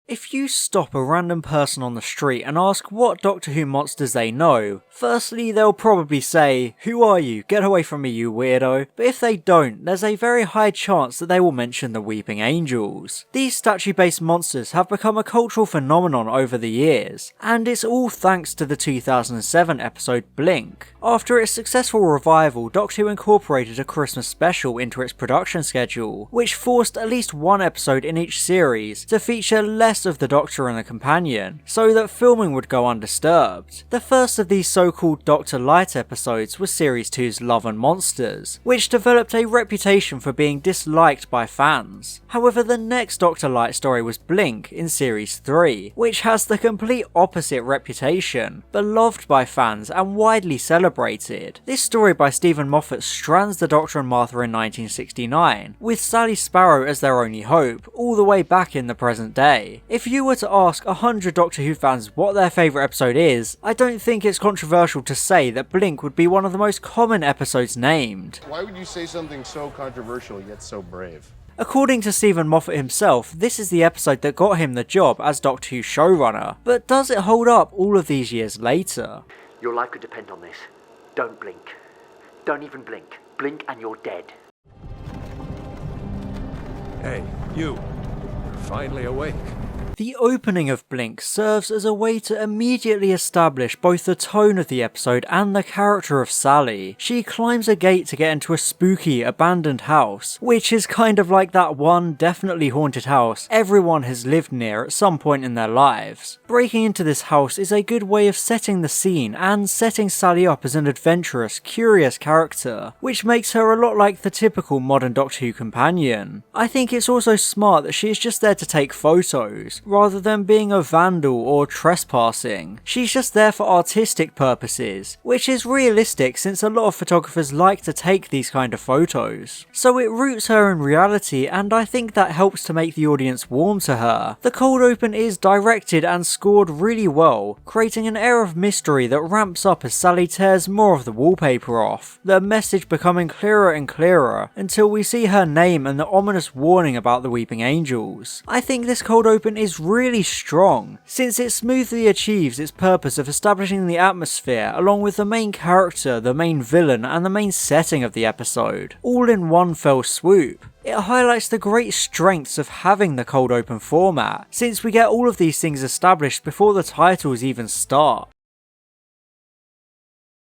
If you stop a random person on the street and ask what Doctor Who monsters they know, firstly they'll probably say, "Who are you? Get away from me, you weirdo." But if they don't, there's a very high chance that they will mention the Weeping Angels. These statue-based monsters have become a cultural phenomenon over the years, and it's all thanks to the 2007 episode Blink. After its successful revival, Doctor Who incorporated a Christmas special into its production schedule, which forced at least one episode in each series to feature less of the Doctor and the Companion, so that filming would go undisturbed. The first of these so-called Doctor Light episodes was Series 2's Love and Monsters, which developed a reputation for being disliked by fans. However, the next Doctor Light story was Blink in Series 3, which has the complete opposite reputation, beloved by fans and widely celebrated. This story by Stephen Moffat strands the Doctor and Martha in 1969, with Sally Sparrow as their only hope, all the way back in the present day. If you were to ask 100 Doctor Who fans what their favourite episode is, I don't think it's controversial to say that Blink would be one of the most common episodes named. Why would you say something so controversial yet so brave? According to Stephen Moffat himself, this is the episode that got him the job as Doctor Who showrunner, but does it hold up all of these years later? Your life could depend on this. Don't blink. Don't even blink. Blink and you're dead. Hey, you. You're finally awake. The opening of Blink serves as a way to immediately establish both the tone of the episode and the character of Sally. She climbs a gate to get into a spooky, abandoned house, which is kind of like that one definitely haunted house everyone has lived near at some point in their lives. Breaking into this house is a good way of setting the scene and setting Sally up as an adventurous, curious character, which makes her a lot like the typical modern Doctor Who companion. I think it's also smart that she is just there to take photos, rather than being a vandal or trespassing. She's just there for artistic purposes, which is realistic since a lot of photographers like to take these kind of photos. So it roots her in reality, and I think that helps to make the audience warm to her. The cold open is directed and scored really well, creating an air of mystery that ramps up as Sally tears more of the wallpaper off, the message becoming clearer and clearer until we see her name and the ominous warning about the Weeping Angels. I think this cold open is really strong, since it smoothly achieves its purpose of establishing the atmosphere along with the main character, the main villain, and the main setting of the episode, all in one fell swoop. It highlights the great strengths of having the cold open format, since we get all of these things established before the titles even start.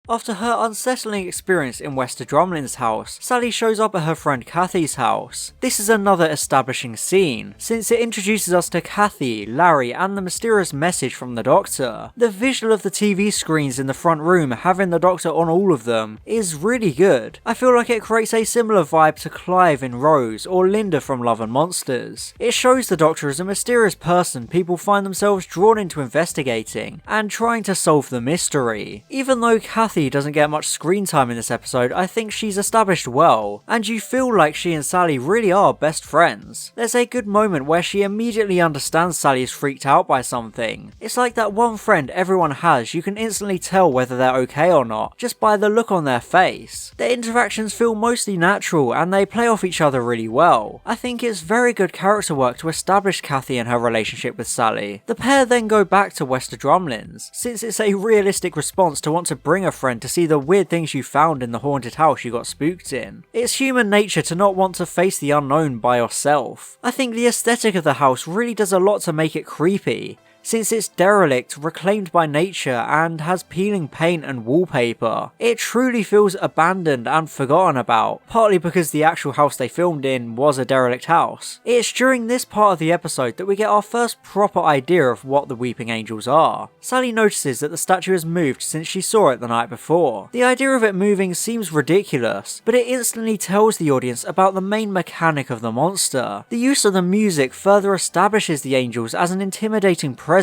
After her unsettling experience in Wester Drumlin's house, Sally shows up at her friend Kathy's house. This is another establishing scene, since it introduces us to Kathy, Larry, and the mysterious message from the Doctor. The visual of the TV screens in the front room having the Doctor on all of them is really good. I feel like it creates a similar vibe to Clive in Rose or Linda from Love and Monsters. It shows the Doctor as a mysterious person people find themselves drawn into investigating and trying to solve the mystery. Even though Kathy doesn't get much screen time in this episode, I think she's established well, and you feel like she and Sally really are best friends. There's a good moment where she immediately understands Sally is freaked out by something. It's like that one friend everyone has, you can instantly tell whether they're okay or not, just by the look on their face. Their interactions feel mostly natural, and they play off each other really well. I think it's very good character work to establish Kathy and her relationship with Sally. The pair then go back to Wester Drumlins, since it's a realistic response to want to bring a friend to see the weird things you found in the haunted house you got spooked in. It's human nature to not want to face the unknown by yourself. I think the aesthetic of the house really does a lot to make it creepy, since it's derelict, reclaimed by nature, and has peeling paint and wallpaper. It truly feels abandoned and forgotten about, partly because the actual house they filmed in was a derelict house. It's during this part of the episode that we get our first proper idea of what the Weeping Angels are. Sally notices that the statue has moved since she saw it the night before. The idea of it moving seems ridiculous, but it instantly tells the audience about the main mechanic of the monster. The use of the music further establishes the angels as an intimidating presence,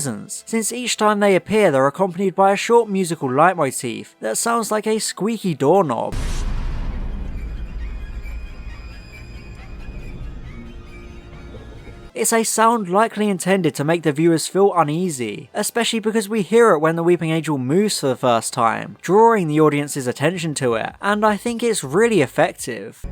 since each time they appear they're accompanied by a short musical leitmotif that sounds like a squeaky doorknob. It's a sound likely intended to make the viewers feel uneasy, especially because we hear it when the Weeping Angel moves for the first time, drawing the audience's attention to it, and I think it's really effective.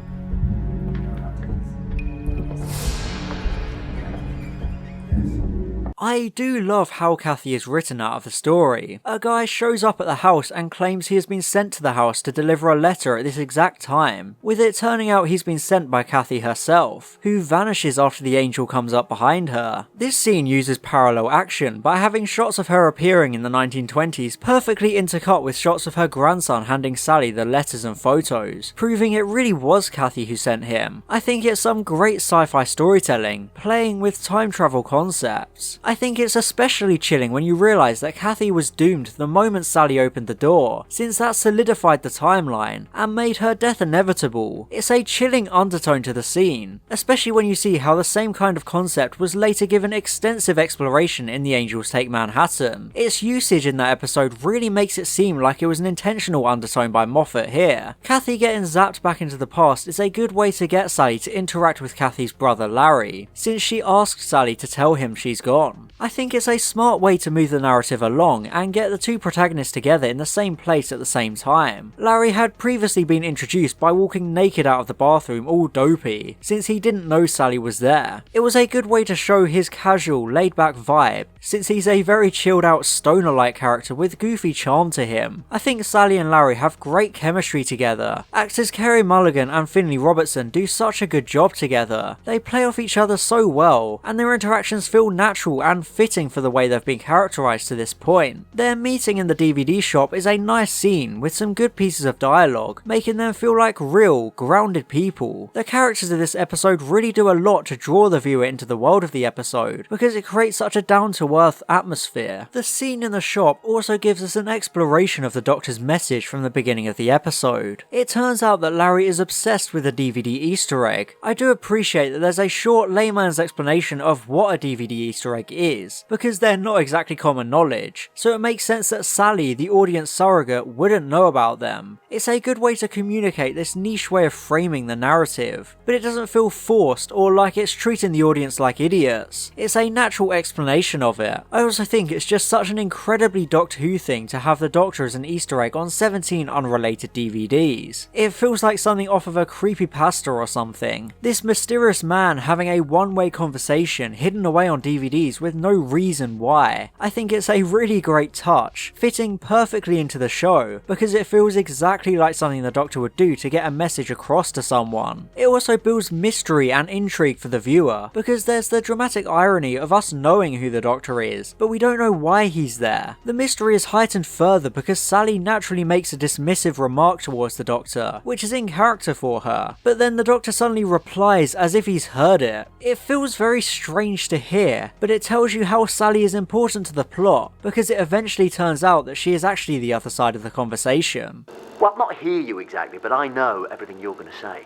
I do love how Kathy is written out of the story. A guy shows up at the house and claims he has been sent to the house to deliver a letter at this exact time, with it turning out he's been sent by Kathy herself, who vanishes after the angel comes up behind her. This scene uses parallel action by having shots of her appearing in the 1920s perfectly intercut with shots of her grandson handing Sally the letters and photos, proving it really was Kathy who sent him. I think it's some great sci-fi storytelling, playing with time travel concepts. I think it's especially chilling when you realise that Kathy was doomed the moment Sally opened the door, since that solidified the timeline and made her death inevitable. It's a chilling undertone to the scene, especially when you see how the same kind of concept was later given extensive exploration in The Angels Take Manhattan. Its usage in that episode really makes it seem like it was an intentional undertone by Moffat here. Kathy getting zapped back into the past is a good way to get Sally to interact with Kathy's brother Larry, since she asked Sally to tell him she's gone. I think it's a smart way to move the narrative along and get the two protagonists together in the same place at the same time. Larry had previously been introduced by walking naked out of the bathroom all dopey, since he didn't know Sally was there. It was a good way to show his casual, laid-back vibe, since he's a very chilled out stoner-like character with goofy charm to him. I think Sally and Larry have great chemistry together. Actors Carey Mulligan and Finley Robertson do such a good job together. They play off each other so well, and their interactions feel natural and fitting for the way they've been characterised to this point. Their meeting in the DVD shop is a nice scene with some good pieces of dialogue, making them feel like real, grounded people. The characters of this episode really do a lot to draw the viewer into the world of the episode, because it creates such a down-to-earth atmosphere. The scene in the shop also gives us an exploration of the Doctor's message from the beginning of the episode. It turns out that Larry is obsessed with a DVD Easter egg. I do appreciate that there's a short layman's explanation of what a DVD Easter egg is, because they're not exactly common knowledge, so it makes sense that Sally, the audience surrogate, wouldn't know about them. It's a good way to communicate this niche way of framing the narrative, but it doesn't feel forced or like it's treating the audience like idiots. It's a natural explanation of it. I also think it's just such an incredibly Doctor Who thing to have the Doctor as an Easter egg on 17 unrelated DVDs. It feels like something off of a creepypasta or something. This mysterious man having a one-way conversation hidden away on DVDs with no reason why. I think it's a really great touch, fitting perfectly into the show, because it feels exactly like something the Doctor would do to get a message across to someone. It also builds mystery and intrigue for the viewer, because there's the dramatic irony of us knowing who the Doctor is, but we don't know why he's there. The mystery is heightened further because Sally naturally makes a dismissive remark towards the Doctor, which is in character for her, but then the Doctor suddenly replies as if he's heard it. It feels very strange to hear, but it tells you how Sally is important to the plot, because it eventually turns out that she is actually the other side of the conversation. Well, not hear you exactly, but I know everything you're going to say.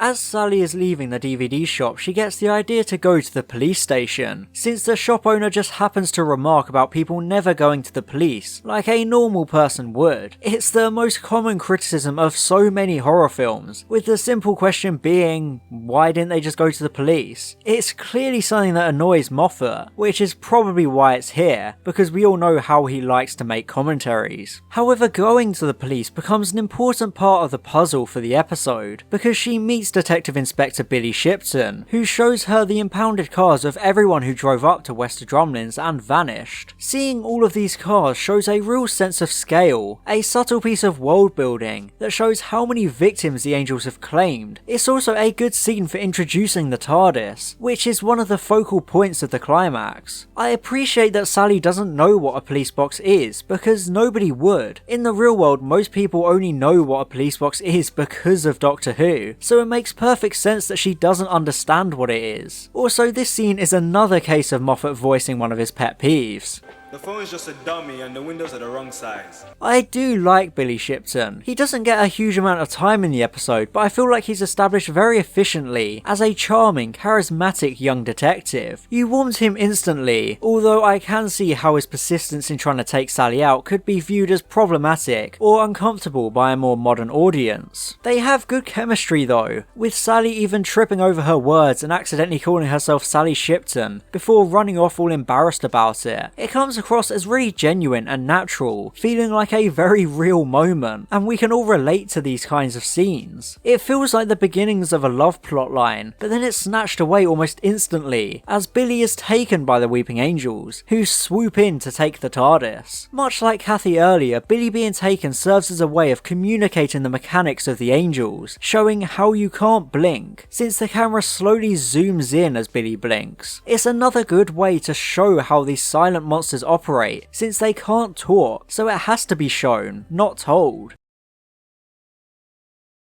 As Sally is leaving the DVD shop, she gets the idea to go to the police station, since the shop owner just happens to remark about people never going to the police, like a normal person would. It's the most common criticism of so many horror films, with the simple question being, why didn't they just go to the police? It's clearly something that annoys Moffat, which is probably why it's here, because we all know how he likes to make commentaries. However, going to the police becomes an important part of the puzzle for the episode, because she meets Detective Inspector Billy Shipton, who shows her the impounded cars of everyone who drove up to Wester Drumlins and vanished. Seeing all of these cars shows a real sense of scale, a subtle piece of world building that shows how many victims the Angels have claimed. It's also a good scene for introducing the TARDIS, which is one of the focal points of the climax. I appreciate that Sally doesn't know what a police box is, because nobody would. In the real world, most people only know what a police box is because of Doctor Who, so it makes perfect sense that she doesn't understand what it is. Also, this scene is another case of Moffat voicing one of his pet peeves. The phone is just a dummy and the windows are the wrong size. I do like Billy Shipton. He doesn't get a huge amount of time in the episode, but I feel like he's established very efficiently as a charming, charismatic young detective. You warm to him instantly, although I can see how his persistence in trying to take Sally out could be viewed as problematic or uncomfortable by a more modern audience. They have good chemistry though, with Sally even tripping over her words and accidentally calling herself Sally Shipton before running off all embarrassed about it. It comes comes across as really genuine and natural, feeling like a very real moment, and we can all relate to these kinds of scenes. It feels like the beginnings of a love plotline, but then it's snatched away almost instantly, as Billy is taken by the Weeping Angels, who swoop in to take the TARDIS. Much like Kathy earlier, Billy being taken serves as a way of communicating the mechanics of the Angels, showing how you can't blink, since the camera slowly zooms in as Billy blinks. It's another good way to show how these silent monsters operate, since they can't talk, so it has to be shown, not told.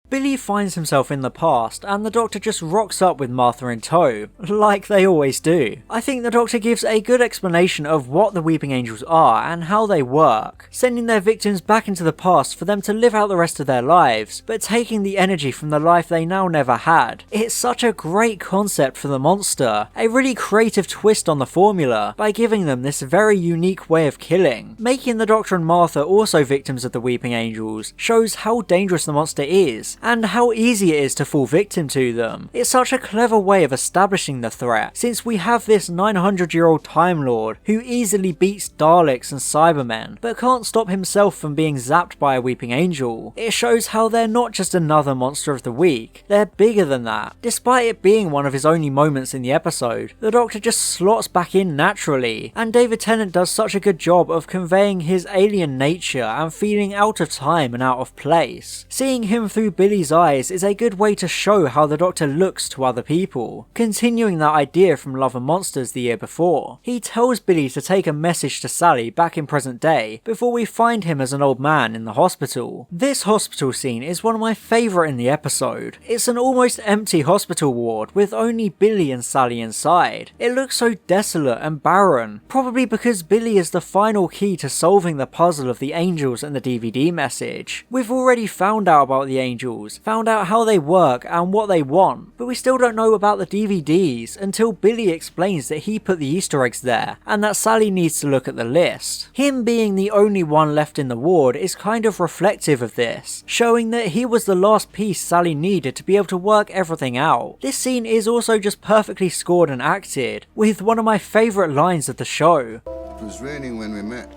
Billy finds himself in the past, and the Doctor just rocks up with Martha in tow, like they always do. I think the Doctor gives a good explanation of what the Weeping Angels are and how they work, sending their victims back into the past for them to live out the rest of their lives, but taking the energy from the life they now never had. It's such a great concept for the monster, a really creative twist on the formula, by giving them this very unique way of killing. Making the Doctor and Martha also victims of the Weeping Angels shows how dangerous the monster is, and how easy it is to fall victim to them. It's such a clever way of establishing the threat, since we have this 900-year-old Time Lord who easily beats Daleks and Cybermen, but can't stop himself from being zapped by a Weeping Angel. It shows how they're not just another monster of the week, they're bigger than that. Despite it being one of his only moments in the episode, the Doctor just slots back in naturally, and David Tennant does such a good job of conveying his alien nature and feeling out of time and out of place. Seeing him through Billy's eyes is a good way to show how the Doctor looks to other people, continuing that idea from Love and Monsters the year before. He tells Billy to take a message to Sally back in present day before we find him as an old man in the hospital. This hospital scene is one of my favourite in the episode. It's an almost empty hospital ward with only Billy and Sally inside. It looks so desolate and barren, probably because Billy is the final key to solving the puzzle of the Angels and the DVD message. We've already found out about the Angels, found out how they work and what they want, but we still don't know about the DVDs until Billy explains that he put the Easter eggs there, and that Sally needs to look at the list. Him being the only one left in the ward is kind of reflective of this, showing that he was the last piece Sally needed to be able to work everything out. This scene is also just perfectly scored and acted, with one of my favourite lines of the show. It was raining when we met.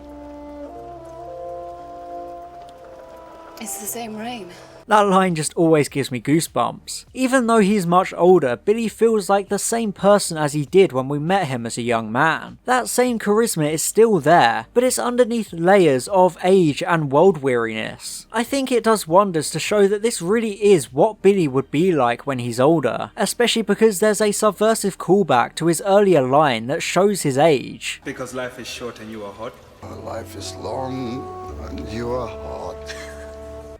It's the same rain. That line just always gives me goosebumps. Even though he's much older, Billy feels like the same person as he did when we met him as a young man. That same charisma is still there, but it's underneath layers of age and world weariness. I think it does wonders to show that this really is what Billy would be like when he's older, especially because there's a subversive callback to his earlier line that shows his age. Because life is short and you are hot. Life is long and you are hot.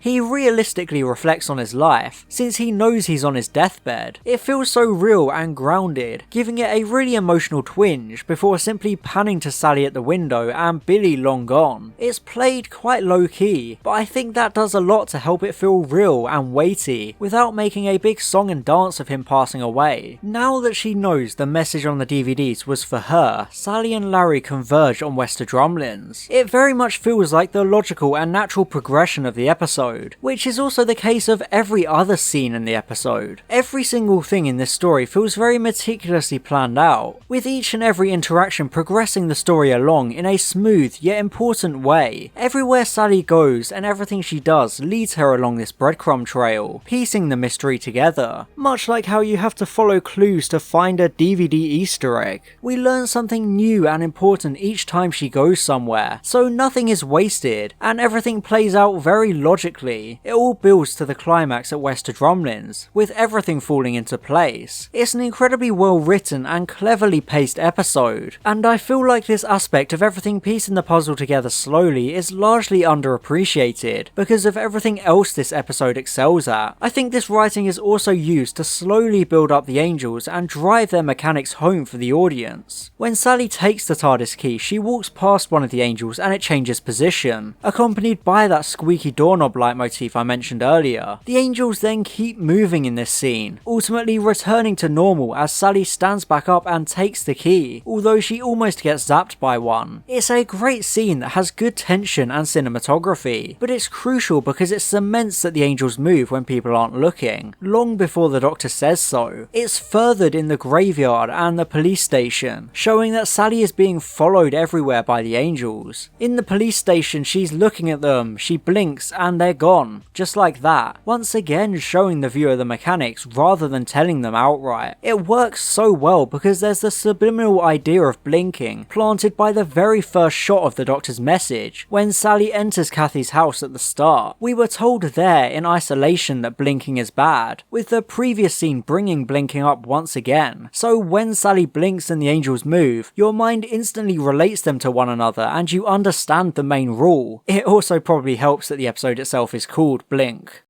He realistically reflects on his life, since he knows he's on his deathbed. It feels so real and grounded, giving it a really emotional twinge before simply panning to Sally at the window and Billy long gone. It's played quite low key, but I think that does a lot to help it feel real and weighty, without making a big song and dance of him passing away. Now that she knows the message on the DVDs was for her, Sally and Larry converge on Wester Drumlins. It very much feels like the logical and natural progression of the episode, which is also the case of every other scene in the episode. Every single thing in this story feels very meticulously planned out, with each and every interaction progressing the story along in a smooth yet important way. Everywhere Sally goes and everything she does leads her along this breadcrumb trail, piecing the mystery together. Much like how you have to follow clues to find a DVD Easter egg. We learn something new and important each time she goes somewhere, so nothing is wasted, and everything plays out very logically. It all builds to the climax at Wester Drumlins, with everything falling into place. It's an incredibly well written and cleverly paced episode, and I feel like this aspect of everything piecing the puzzle together slowly is largely underappreciated, because of everything else this episode excels at. I think this writing is also used to slowly build up the Angels and drive their mechanics home for the audience. When Sally takes the TARDIS key, she walks past one of the Angels and it changes position, accompanied by that squeaky doorknob line leitmotif I mentioned earlier. The angels then keep moving in this scene, ultimately returning to normal as Sally stands back up and takes the key, although she almost gets zapped by one. It's a great scene that has good tension and cinematography, but it's crucial because it cements that the angels move when people aren't looking, long before the Doctor says so. It's furthered in the graveyard and the police station, showing that Sally is being followed everywhere by the angels. In the police station, she's looking at them, she blinks, and they're gone, just like that, once again showing the viewer the mechanics rather than telling them outright. It works so well because there's the subliminal idea of blinking planted by the very first shot of the Doctor's message when Sally enters Kathy's house at the start. We were told there in isolation that blinking is bad, with the previous scene bringing blinking up once again, so when Sally blinks and the angels move, your mind instantly relates them to one another and you understand the main rule. It also probably helps that the episode itself is called Blink.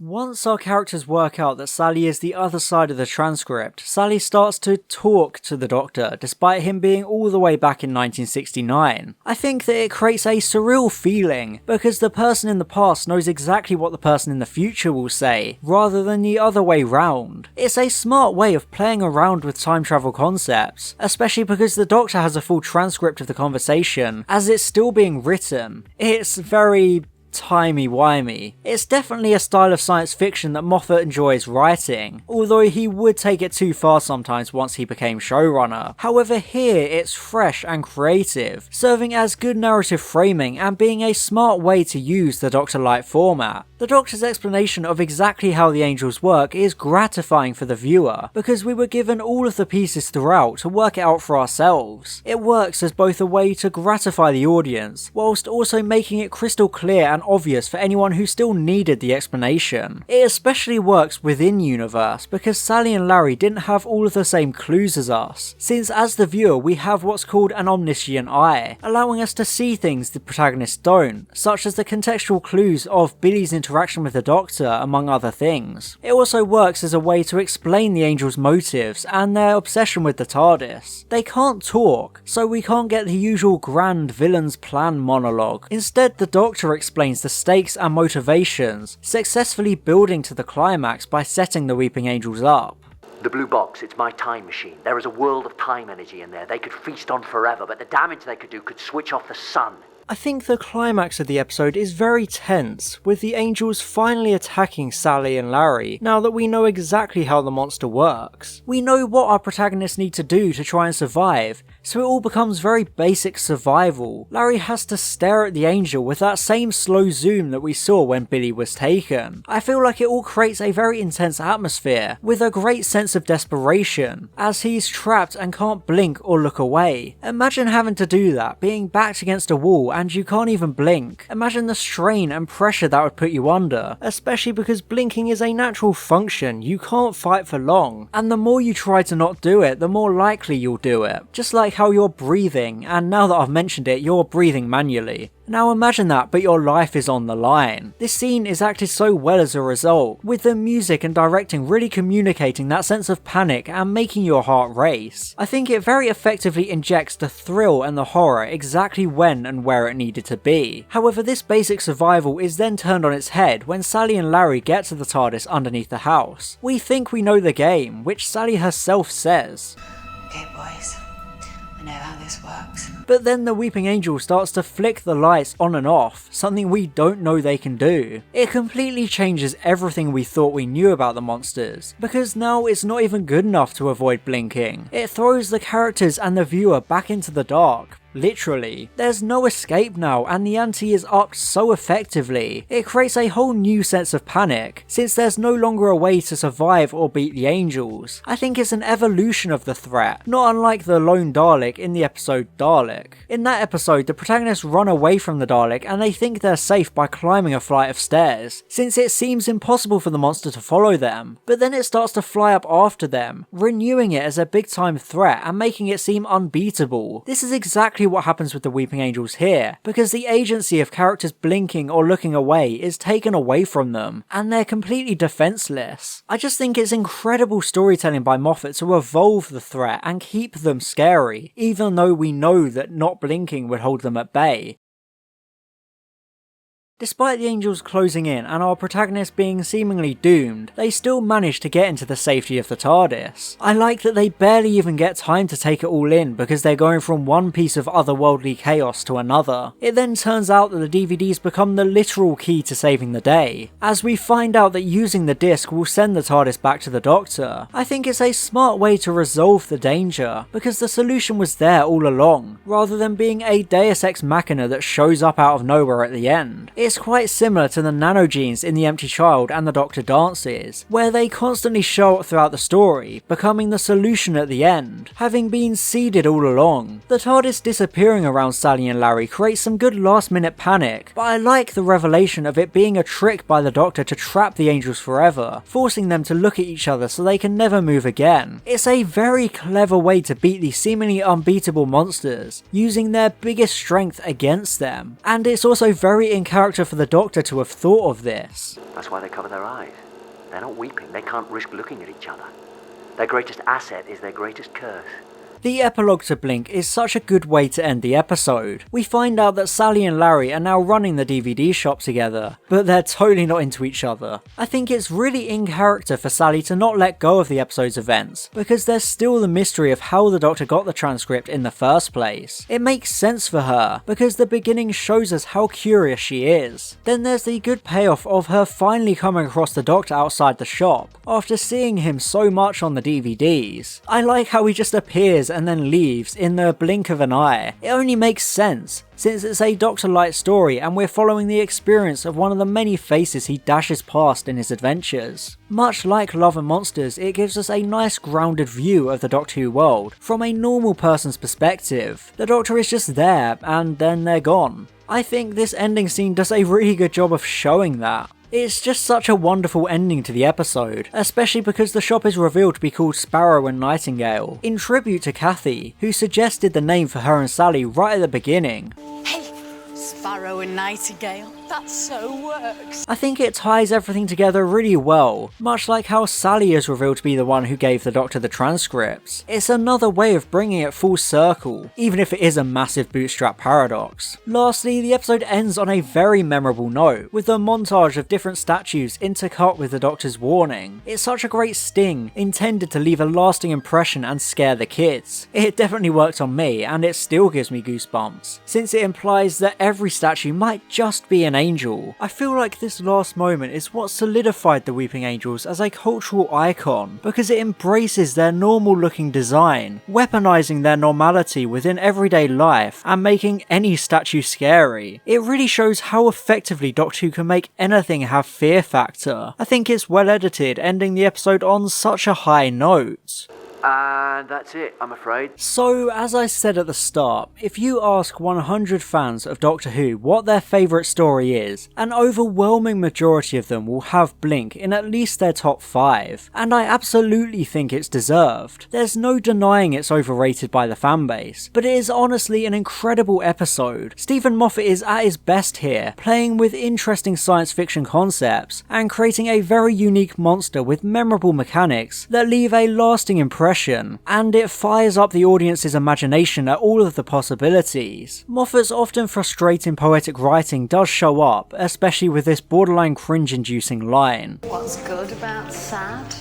Once our characters work out that Sally is the other side of the transcript, Sally starts to talk to the Doctor, despite him being all the way back in 1969. I think that it creates a surreal feeling, because the person in the past knows exactly what the person in the future will say, rather than the other way round. It's a smart way of playing around with time travel concepts, especially because the Doctor has a full transcript of the conversation, as it's still being written. It's very timey-wimey. It's definitely a style of science fiction that Moffat enjoys writing, although he would take it too far sometimes once he became showrunner. However, here it's fresh and creative, serving as good narrative framing and being a smart way to use the Doctor-like format. The Doctor's explanation of exactly how the angels work is gratifying for the viewer, because we were given all of the pieces throughout to work it out for ourselves. It works as both a way to gratify the audience, whilst also making it crystal clear and obvious for anyone who still needed the explanation. It especially works within universe because Sally and Larry didn't have all of the same clues as us, since as the viewer we have what's called an omniscient eye, allowing us to see things the protagonists don't, such as the contextual clues of Billy's interaction with the Doctor, among other things. It also works as a way to explain the angels' motives and their obsession with the TARDIS. They can't talk, so we can't get the usual grand villain's plan monologue. Instead, the Doctor explains the stakes and motivations, successfully building to the climax by setting the Weeping Angels up. The blue box, it's my time machine. There is a world of time energy in there. They could feast on forever, but the damage they could do could switch off the sun. I think the climax of the episode is very tense, with the angels finally attacking Sally and Larry, now that we know exactly how the monster works. We know what our protagonists need to do to try and survive, so it all becomes very basic survival. Larry has to stare at the angel with that same slow zoom that we saw when Billy was taken. I feel like it all creates a very intense atmosphere, with a great sense of desperation, as he's trapped and can't blink or look away. Imagine having to do that, being backed against a wall and you can't even blink. Imagine the strain and pressure that would put you under, especially because blinking is a natural function, you can't fight for long, and the more you try to not do it, the more likely you'll do it. Just like how you're breathing, and now that I've mentioned it, you're breathing manually. Now imagine that, but your life is on the line. This scene is acted so well as a result, with the music and directing really communicating that sense of panic and making your heart race. I think it very effectively injects the thrill and the horror exactly when and where it needed to be. However, this basic survival is then turned on its head when Sally and Larry get to the TARDIS underneath the house. We think we know the game, which Sally herself says. Okay, boys. I know how this works. But then the Weeping Angel starts to flick the lights on and off, something we don't know they can do. It completely changes everything we thought we knew about the monsters, because now it's not even good enough to avoid blinking. It throws the characters and the viewer back into the dark. Literally. There's no escape now, and the ante is upped so effectively. It creates a whole new sense of panic, since there's no longer a way to survive or beat the angels. I think it's an evolution of the threat, not unlike the lone Dalek in the episode Dalek. In that episode, the protagonists run away from the Dalek and they think they're safe by climbing a flight of stairs, since it seems impossible for the monster to follow them. But then it starts to fly up after them, renewing it as a big time threat and making it seem unbeatable. This is exactly what happens with the Weeping Angels here, because the agency of characters blinking or looking away is taken away from them, and they're completely defenseless. I just think it's incredible storytelling by Moffat to evolve the threat and keep them scary, even though we know that not blinking would hold them at bay. Despite the Angels closing in and our protagonist being seemingly doomed, they still manage to get into the safety of the TARDIS. I like that they barely even get time to take it all in because they're going from one piece of otherworldly chaos to another. It then turns out that the DVDs become the literal key to saving the day, as we find out that using the disc will send the TARDIS back to the Doctor. I think it's a smart way to resolve the danger, because the solution was there all along, rather than being a Deus Ex Machina that shows up out of nowhere at the end. It's quite similar to the nanogenes in The Empty Child and The Doctor Dances, where they constantly show up throughout the story, becoming the solution at the end, having been seeded all along. The TARDIS disappearing around Sally and Larry creates some good last minute panic, but I like the revelation of it being a trick by the Doctor to trap the Angels forever, forcing them to look at each other so they can never move again. It's a very clever way to beat these seemingly unbeatable monsters, using their biggest strength against them, and it's also very in character for the Doctor to have thought of this. That's why they cover their eyes. They're not weeping, they can't risk looking at each other. Their greatest asset is their greatest curse. The epilogue to Blink is such a good way to end the episode. We find out that Sally and Larry are now running the DVD shop together, but they're totally not into each other. I think it's really in character for Sally to not let go of the episode's events, because there's still the mystery of how the Doctor got the transcript in the first place. It makes sense for her, because the beginning shows us how curious she is. Then there's the good payoff of her finally coming across the Doctor outside the shop, after seeing him so much on the DVDs. I like how he just appears and then leaves in the blink of an eye. It only makes sense, since it's a Doctor Light story and we're following the experience of one of the many faces he dashes past in his adventures. Much like Love and Monsters, it gives us a nice grounded view of the Doctor Who world from a normal person's perspective. The Doctor is just there and then they're gone. I think this ending scene does a really good job of showing that. It's just such a wonderful ending to the episode, especially because the shop is revealed to be called Sparrow and Nightingale, in tribute to Kathy, who suggested the name for her and Sally right at the beginning. Hey, Sparrow and Nightingale, that so works. I think it ties everything together really well, much like how Sally is revealed to be the one who gave the Doctor the transcripts. It's another way of bringing it full circle, even if it is a massive bootstrap paradox. Lastly, the episode ends on a very memorable note, with a montage of different statues intercut with the Doctor's warning. It's such a great sting, intended to leave a lasting impression and scare the kids. It definitely worked on me, and it still gives me goosebumps, since it implies that every statue might just be an angel. I feel like this last moment is what solidified the Weeping Angels as a cultural icon, because it embraces their normal looking design, weaponizing their normality within everyday life and making any statue scary. It really shows how effectively Doctor Who can make anything have fear factor. I think it's well edited, ending the episode on such a high note. And that's it, I'm afraid. So, as I said at the start, if you ask 100 fans of Doctor Who what their favourite story is, an overwhelming majority of them will have Blink in at least their top 5, and I absolutely think it's deserved. There's no denying it's overrated by the fanbase, but it is honestly an incredible episode. Stephen Moffat is at his best here, playing with interesting science fiction concepts, and creating a very unique monster with memorable mechanics that leave a lasting impression, and it fires up the audience's imagination at all of the possibilities. Moffat's often frustrating poetic writing does show up, especially with this borderline cringe-inducing line. What's good about sad?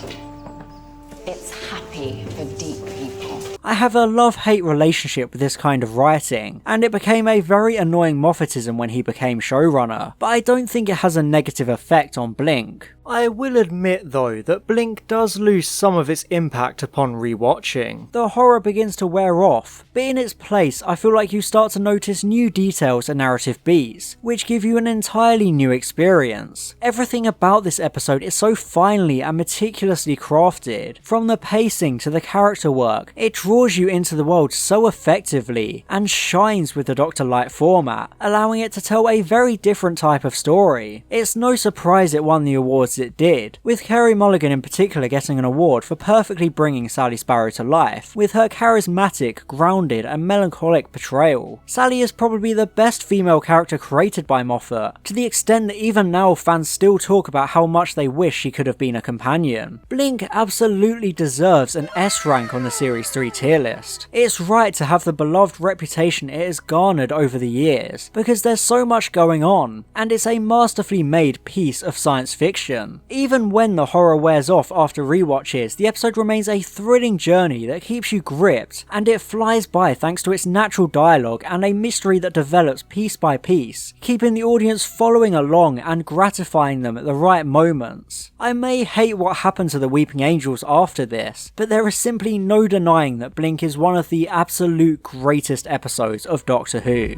It's happy for deep people. I have a love-hate relationship with this kind of writing, and it became a very annoying Moffatism when he became showrunner, but I don't think it has a negative effect on Blink. I will admit though that Blink does lose some of its impact upon rewatching. The horror begins to wear off, but in its place I feel like you start to notice new details and narrative beats, which give you an entirely new experience. Everything about this episode is so finely and meticulously crafted. From the pacing to the character work, it draws you into the world so effectively, and shines with the Doctor Light format, allowing it to tell a very different type of story. It's no surprise it won the awards it did, with Carey Mulligan in particular getting an award for perfectly bringing Sally Sparrow to life, with her charismatic, grounded and melancholic portrayal. Sally is probably the best female character created by Moffat, to the extent that even now fans still talk about how much they wish she could have been a companion. Blink absolutely deserves an S rank on the Series 3 tier tier list. It's right to have the beloved reputation it has garnered over the years, because there's so much going on, and it's a masterfully made piece of science fiction. Even when the horror wears off after rewatches, the episode remains a thrilling journey that keeps you gripped, and it flies by thanks to its natural dialogue and a mystery that develops piece by piece, keeping the audience following along and gratifying them at the right moments. I may hate what happened to the Weeping Angels after this, but there is simply no denying that Blink is one of the absolute greatest episodes of Doctor Who.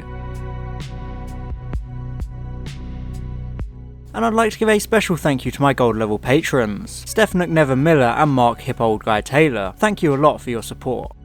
And I'd like to give a special thank you to my gold level patrons, Steph McNever Miller and Mark Hippold Guy Taylor. Thank you a lot for your support.